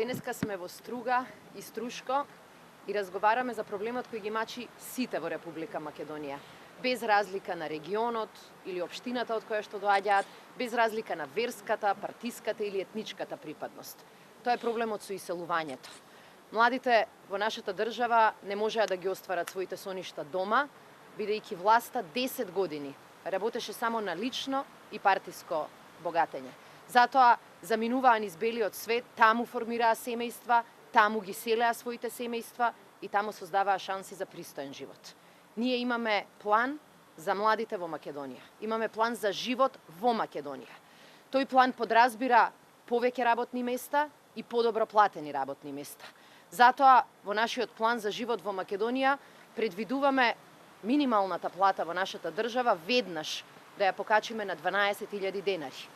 Денеска сме во Струга и Струшко и разговараме за проблемот кој ги мачи сите во Република Македонија. Без разлика на регионот или општината од која што доаѓаат, без разлика на верската, партиската или етничката припадност. Тоа е проблемот со иселувањето. Младите во нашата држава не можеа да ги остварат своите соништа дома, бидејќи власта 10 години работеше само на лично и партиско богатење. Затоа заминуваа низ белиот свет, таму формираа семејства, таму ги селеа своите семејства и таму создаваа шанси за пристоен живот. Ние имаме план за младите во Македонија. Имаме план за живот во Македонија. Тој план подразбира повеќе работни места и подобро платени работни места. Затоа во нашиот план за живот во Македонија предвидуваме минималната плата во нашата држава веднаш да ја покачиме на 12.000 денари.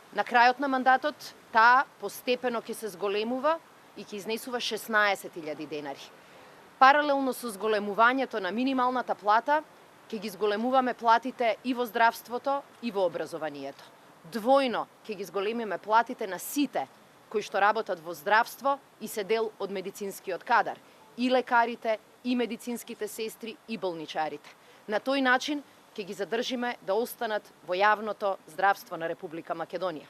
На крајот на мандатот таа постепено ќе се зголемува и ќе изнесува 16.000 денари. Паралелно со зголемувањето на минималната плата, ќе ги зголемуваме платите и во здравството и во образованието. Двојно ќе ги зголемиме платите на сите кои што работат во здравство и се дел од медицинскиот кадар, и лекарите, и медицинските сестри, и болничарите. На тој начин ќе ги задржиме да останат во јавното здравство на Република Македонија.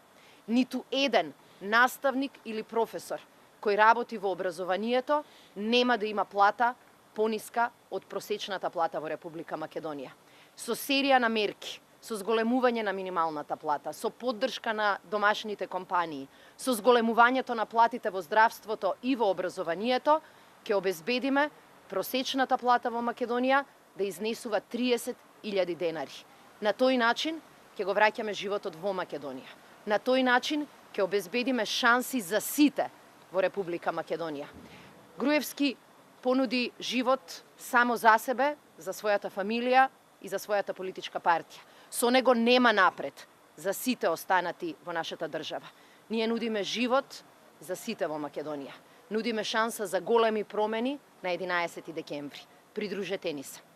Ниту еден наставник или професор кој работи во образованието нема да има плата пониска од просечната плата во Република Македонија. Со серија на мерки, со зголемување на минималната плата, со поддршка на домашните компании, со зголемувањето на платите во здравството и во образованието, ќе обезбедиме просечната плата во Македонија да изнесува 30.000 денари. На тој начин ќе го враќаме животот во Македонија. На тој начин ќе обезбедиме шанси за сите во Република Македонија. Груевски понуди живот само за себе, за својата фамилија и за својата политичка партија. Со него нема напред за сите останати во нашата држава. Ние нудиме живот за сите во Македонија. Нудиме шанса за големи промени на 11 декември. Придружете ни се.